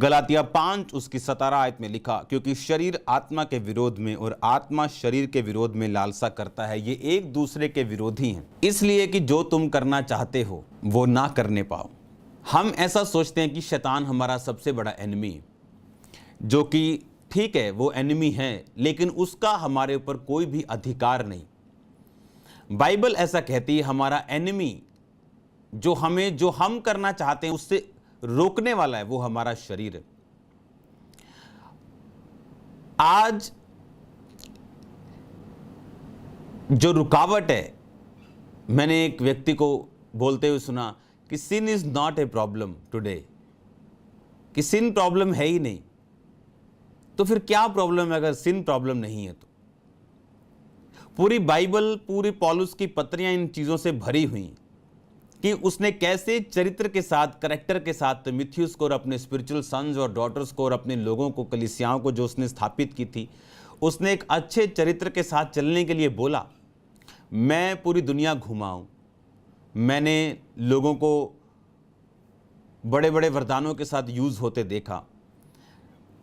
गलातिया 5 उसकी 17 आयत में लिखा, क्योंकि शरीर आत्मा के विरोध में और आत्मा शरीर के विरोध में लालसा करता है, ये एक दूसरे के विरोधी हैं, इसलिए कि जो तुम करना चाहते हो वो ना करने पाओ। हम ऐसा सोचते हैं कि शैतान हमारा सबसे बड़ा एनिमी है, जो कि ठीक है वो एनिमी है, लेकिन उसका हमारे ऊपर कोई भी अधिकार नहीं। बाइबल ऐसा कहती है हमारा एनिमी जो हम करना चाहते हैं उससे रोकने वाला है, वो हमारा शरीर है। आज जो रुकावट है, मैंने एक व्यक्ति को बोलते हुए सुना कि sin is not a problem today, कि सिन प्रॉब्लम है ही नहीं। तो फिर क्या प्रॉब्लम है अगर सिन प्रॉब्लम नहीं है? तो पूरी बाइबल, पूरी पौलुस की पत्रियां इन चीजों से भरी हुई कि उसने कैसे चरित्र के साथ, करैक्टर के साथ तिमुथियुस को और अपने स्पिरिचुअल सन्स और डॉटर्स को और अपने लोगों को, कलीसियाओं को जो उसने स्थापित की थी, उसने एक अच्छे चरित्र के साथ चलने के लिए बोला। मैं पूरी दुनिया घुमा हूं, मैंने लोगों को बड़े बड़े वरदानों के साथ यूज होते देखा,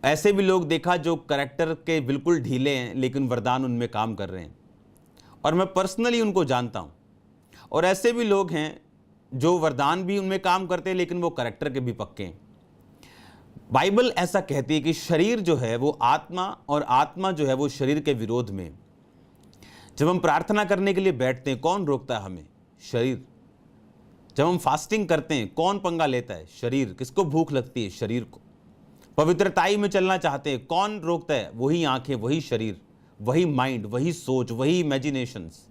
ऐसे भी लोग देखा जो करैक्टर के बिल्कुल ढीले हैं लेकिन वरदान उनमें काम कर रहे हैं, और मैं पर्सनली उनको जानता हूं। और ऐसे भी लोग हैं जो वरदान भी उनमें काम करते हैं लेकिन वो करैक्टर के भी पक्के हैं। बाइबल ऐसा कहती है कि शरीर जो है वो आत्मा और आत्मा जो है वो शरीर के विरोध में। जब हम प्रार्थना करने के लिए बैठते हैं, कौन रोकता है हमें? शरीर। जब हम फास्टिंग करते हैं, कौन पंगा लेता है? शरीर। किसको भूख लगती है? शरीर को। पवित्रताई में चलना चाहते हैं, कौन रोकता है? वही आंखें, वही शरीर, वही माइंड, वही सोच, वही इमेजिनेशंस।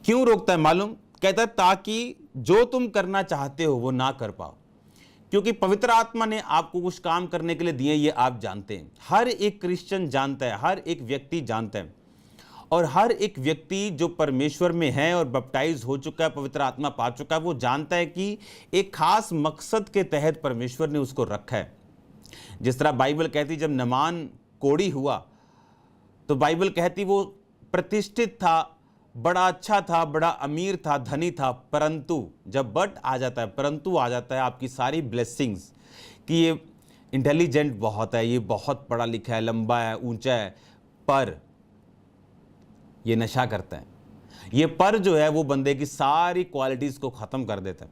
क्यों रोकता है मालूम? कहता है ताकि जो तुम करना चाहते हो वो ना कर पाओ। क्योंकि पवित्र आत्मा ने आपको कुछ काम करने के लिए दिए, ये आप जानते हैं। हर एक क्रिश्चियन जानता है, हर एक व्यक्ति जानता है, और हर एक व्यक्ति जो परमेश्वर में है और बपटाइज हो चुका है, पवित्र आत्मा पा चुका है, वो जानता है कि एक खास मकसद के तहत परमेश्वर ने उसको रखा है। जिस तरह बाइबल कहती, जब नमान कोढ़ी हुआ तो बाइबल कहती वो प्रतिष्ठित था, बड़ा अच्छा था, बड़ा अमीर था, धनी था, परंतु जब बट आ जाता है, परंतु आ जाता है आपकी सारी ब्लेसिंग्स, कि ये इंटेलिजेंट बहुत है, ये बहुत पढ़ा लिखा है, लंबा है, ऊंचा है, पर ये नशा करता है। ये पर जो है वो बंदे की सारी क्वालिटीज को खत्म कर देता है।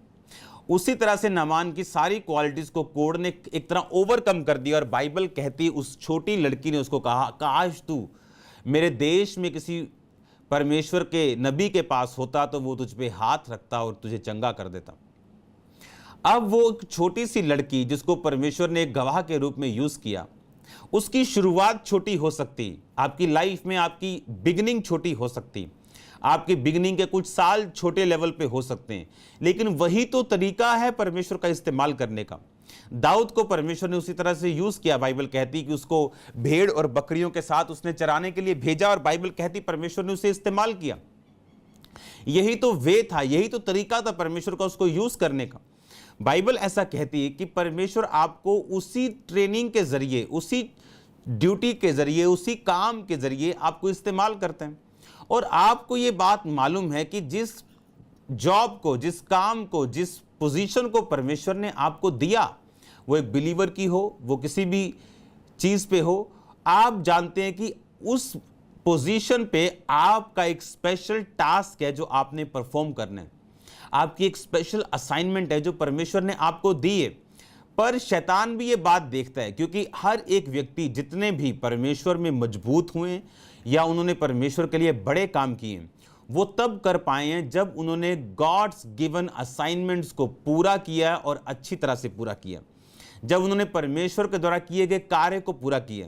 उसी तरह से नामान की सारी क्वालिटीज को कोढ़ ने एक तरह ओवरकम कर दिया, और बाइबल कहती उस छोटी लड़की ने उसको कहा, काश तू मेरे देश में किसी परमेश्वर के नबी के पास होता तो वो तुझ पे हाथ रखता और तुझे चंगा कर देता। अब वो एक छोटी सी लड़की जिसको परमेश्वर ने एक गवाह के रूप में यूज किया, उसकी शुरुआत छोटी हो सकती, आपकी लाइफ में आपकी बिगिनिंग छोटी हो सकती, आपकी बिगिनिंग के कुछ साल छोटे लेवल पे हो सकते हैं, लेकिन वही तो तरीका है परमेश्वर का इस्तेमाल करने का। दाऊद को परमेश्वर ने उसी तरह से यूज किया। बाइबल कहती कि उसको भेड़ और बकरियों के साथ उसने चराने के लिए भेजा, और बाइबल कहती परमेश्वर ने उसे इस्तेमाल किया। यही तो वे था, यही तो तरीका था परमेश्वर का उसको यूज करने का। बाइबल ऐसा कहती है कि परमेश्वर आपको उसी ट्रेनिंग के जरिए, उसी ड्यूटी के जरिए, उसी काम के जरिए आपको इस्तेमाल करते हैं। और आपको ये बात मालूम है कि जिस जॉब को, जिस काम को, जिस पोजीशन को परमेश्वर ने आपको दिया, वो एक बिलीवर की हो, वो किसी भी चीज पे हो, आप जानते हैं कि उस पोजीशन पे आपका एक स्पेशल टास्क है जो आपने परफॉर्म करना है, आपकी एक स्पेशल असाइनमेंट है जो परमेश्वर ने आपको दी है। पर शैतान भी ये बात देखता है, क्योंकि हर एक व्यक्ति, जितने भी परमेश्वर में मजबूत हुए या उन्होंने परमेश्वर के लिए बड़े काम किए, वो तब कर पाए हैं जब उन्होंने गॉड्स गिवन असाइनमेंट्स को पूरा किया और अच्छी तरह से पूरा किया, जब उन्होंने परमेश्वर के द्वारा किए गए कार्य को पूरा किया।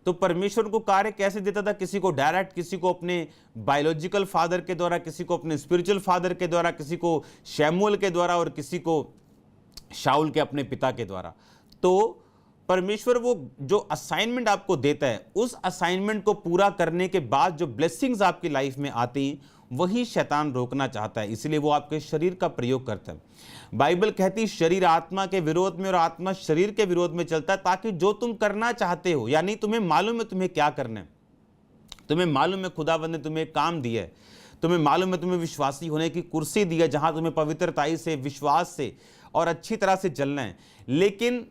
तो परमेश्वर को कार्य कैसे देता था? किसी को डायरेक्ट, किसी को अपने बायोलॉजिकल फादर के द्वारा, किसी को अपने स्पिरिचुअल फादर के द्वारा, किसी को शैमुएल के द्वारा और किसी को शाऊल के अपने पिता के द्वारा। तो परमेश्वर वो जो असाइनमेंट आपको देता है, उस असाइनमेंट को पूरा करने के बाद जो ब्लेसिंग्स आपकी लाइफ में आती हैं, वही शैतान रोकना चाहता है, इसलिए वो आपके शरीर का प्रयोग करता है। बाइबल कहती शरीर आत्मा के विरोध में और आत्मा शरीर के विरोध में चलता है, ताकि जो तुम करना चाहते हो, यानी तुम्हें मालूम है तुम्हें क्या करना है, तुम्हें मालूम है खुदावंद ने तुम्हें काम दिया है, तुम्हें मालूम है तुम्हें विश्वासी होने की कुर्सी दी है जहां तुम्हें पवित्रताई से, विश्वास से और अच्छी तरह से चलना है, लेकिन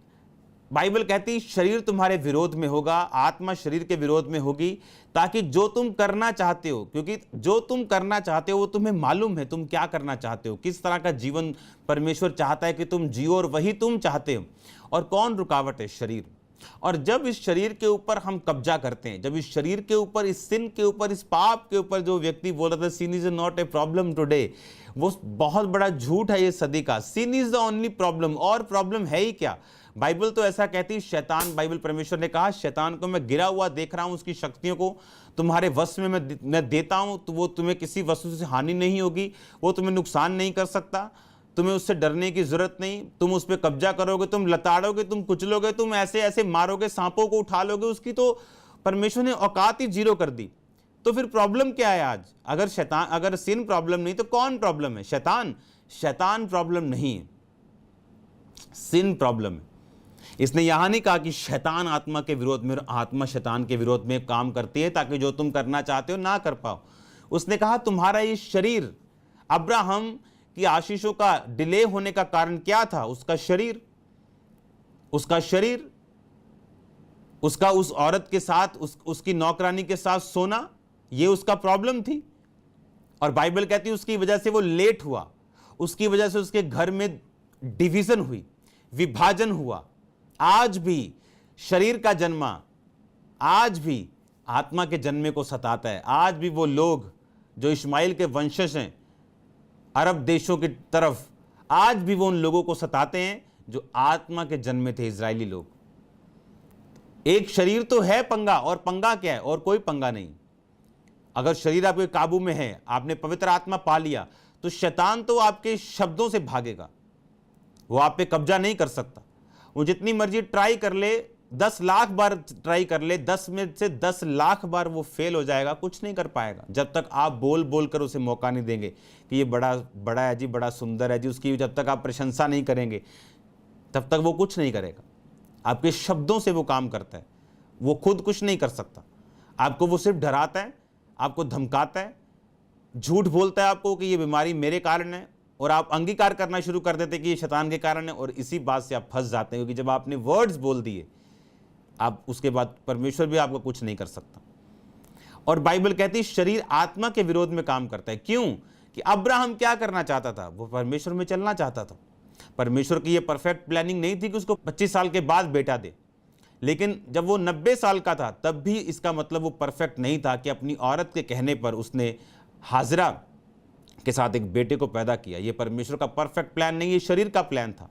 बाइबल कहती है शरीर तुम्हारे विरोध में होगा, आत्मा शरीर के विरोध में होगी, ताकि जो तुम करना चाहते हो, क्योंकि जो तुम करना चाहते हो वो तुम्हें मालूम है तुम क्या करना चाहते हो, किस तरह का जीवन परमेश्वर चाहता है कि तुम जियो और वही तुम चाहते हो। और कौन रुकावट है? शरीर। और जब इस शरीर के ऊपर हम कब्जा करते हैं, जब इस शरीर के ऊपर, इस सिन के ऊपर, इस पाप के ऊपर, जो व्यक्ति बोल रहा था sin is not a problem today, वो बहुत बड़ा झूठ है ये सदी का। Sin is the only problem, और प्रॉब्लम है ही क्या? बाइबल तो ऐसा कहती है, शैतान, बाइबल परमेश्वर ने कहा शैतान को मैं गिरा हुआ देख रहा हूं, उसकी शक्तियों को तुम्हारे वश में मैं देता हूं, तो वो तुम्हें किसी वस्तु से हानि नहीं होगी, वो तुम्हें नुकसान नहीं कर सकता, तुम्हें उससे डरने की जरूरत नहीं, तुम उस पर कब्जा करोगे, तुम लताड़ोगे, तुम कुचलोगे, तुम ऐसे ऐसे मारोगे, सांपों को उठा लोगे, उसकी तो परमेश्वर ने औकात ही जीरो कर दी। तो फिर प्रॉब्लम क्या है आज? अगर सिन प्रॉब्लम नहीं तो कौन प्रॉब्लम है? शैतान। शैतान प्रॉब्लम नहीं है, सिन प्रॉब्लम है। इसने यहां नहीं कहा कि शैतान आत्मा के विरोध में, आत्मा शैतान के विरोध में काम करती है ताकि जो तुम करना चाहते हो ना कर पाओ। उसने कहा तुम्हारा ये शरीर, अब्राहम की आशीषों का डिले होने का कारण क्या था? उसका शरीर, उसका उस औरत के साथ, उसकी नौकरानी के साथ सोना, ये उसका प्रॉब्लम थी। और बाइबल कहती है उसकी वजह से वो लेट हुआ, उसकी वजह से उसके घर में डिवीजन हुई, विभाजन हुआ। आज भी शरीर का जन्मा, आज भी आत्मा के जन्मे को सताता है। आज भी वो लोग जो इश्माइल के वंशज हैं अरब देशों की तरफ, आज भी वो उन लोगों को सताते हैं जो आत्मा के जन्मे थे, इजरायली लोग। एक शरीर तो है पंगा, और पंगा क्या है? और कोई पंगा नहीं। अगर शरीर आपके काबू में है, आपने पवित्र आत्मा पा लिया, तो शैतान तो आपके शब्दों से भागेगा, वो आप पे कब्जा नहीं कर सकता। वो जितनी मर्जी ट्राई कर ले, 10 लाख बार ट्राई कर ले, 10 में से 10 लाख बार वो फेल हो जाएगा, कुछ नहीं कर पाएगा, जब तक आप बोल बोल कर उसे मौका नहीं देंगे कि ये बड़ा बड़ा है जी, बड़ा सुंदर है जी। उसकी जब तक आप प्रशंसा नहीं करेंगे तब तक वो कुछ नहीं करेगा। आपके शब्दों से वो काम करता है, वो खुद कुछ नहीं कर सकता। आपको वो सिर्फ डराता है, आपको धमकाता है, झूठ बोलता है आपको कि ये बीमारी मेरे कारण है, और आप अंगीकार करना शुरू कर देते कि ये शैतान के कारण है, और इसी बात से आप फंस जाते हैं। क्योंकि जब आपने वर्ड्स बोल दिए, आप उसके बाद परमेश्वर भी आपको कुछ नहीं कर सकता। और बाइबल कहती है शरीर आत्मा के विरोध में काम करता है। क्यों? कि अब्राहम क्या करना चाहता था? वो परमेश्वर में चलना चाहता था। परमेश्वर की ये परफेक्ट प्लानिंग नहीं थी कि उसको 25 साल के बाद बेटा दे, लेकिन जब वो 90 साल का था तब भी इसका मतलब वो परफेक्ट नहीं था कि अपनी औरत के कहने पर उसने हाजरा के साथ एक बेटे को पैदा किया। ये परमेश्वर का परफेक्ट प्लान नहीं, ये शरीर का प्लान था।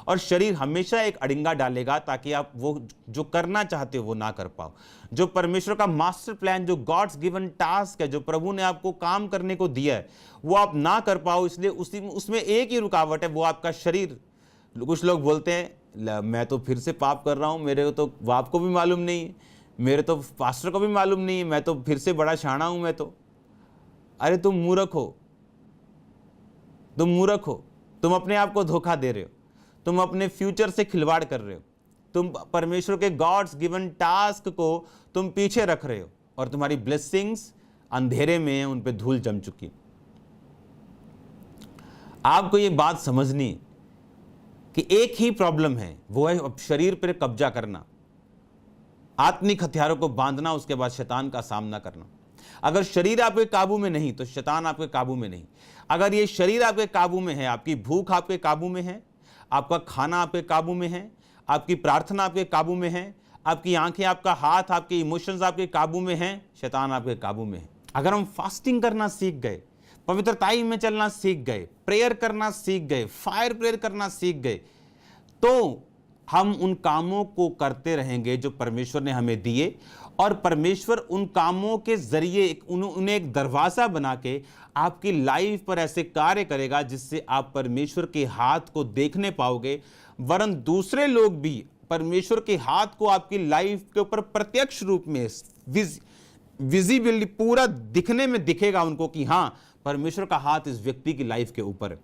और शरीर हमेशा एक अड़िंगा डालेगा ताकि आप वो जो करना चाहते हो वो ना कर पाओ। जो परमेश्वर का मास्टर प्लान, जो गॉड्स गिवन टास्क है, जो प्रभु ने आपको काम करने को दिया है, वो आप ना कर पाओ। इसलिए उसमें एक ही रुकावट है, वो आपका शरीर। कुछ लोग बोलते हैं मैं तो फिर से पाप कर रहा हूँ, मेरे को तो बाप को भी मालूम नहीं है, मेरे तो पास्टर को भी मालूम नहीं है, मैं तो फिर से बड़ा शाना हूँ मैं तो। अरे तुम मूर्ख हो, तुम मूर्ख हो, तुम अपने आप को धोखा दे रहे हो, तुम अपने फ्यूचर से खिलवाड़ कर रहे हो, तुम परमेश्वर के गॉड्स गिवन टास्क को तुम पीछे रख रहे हो, और तुम्हारी ब्लेसिंग्स अंधेरे में, उन पे धूल जम चुकी। आपको ये बात समझनी कि एक ही प्रॉब्लम है, वो है शरीर पर कब्जा करना, आत्मिक हथियारों को बांधना, उसके बाद शैतान का सामना करना। अगर शरीर आपके काबू में नहीं तो शैतान आपके काबू में नहीं। अगर ये शरीर आपके काबू में है, आपकी भूख आपके काबू में है, आपका खाना आपके काबू में है, आपकी प्रार्थना आपके काबू में है, आपकी आंखें, आपका हाथ, आपके इमोशंस आपके काबू में हैं, शैतान आपके काबू में है। अगर हम फास्टिंग करना सीख गए, पवित्रताई में चलना सीख गए, प्रेयर करना सीख गए, फायर प्रेयर करना सीख गए, तो हम उन कामों को करते रहेंगे जो परमेश्वर ने हमें दिए, और परमेश्वर उन कामों के जरिए उन्हें एक दरवाजा बना के आपकी लाइफ पर ऐसे कार्य करेगा जिससे आप परमेश्वर के हाथ को देखने पाओगे, वरन दूसरे लोग भी परमेश्वर के हाथ को आपकी लाइफ के ऊपर प्रत्यक्ष रूप में विजिबिलिटी पूरा दिखने में दिखेगा उनको कि हाँ, परमेश्वर का हाथ इस व्यक्ति की लाइफ के ऊपर है।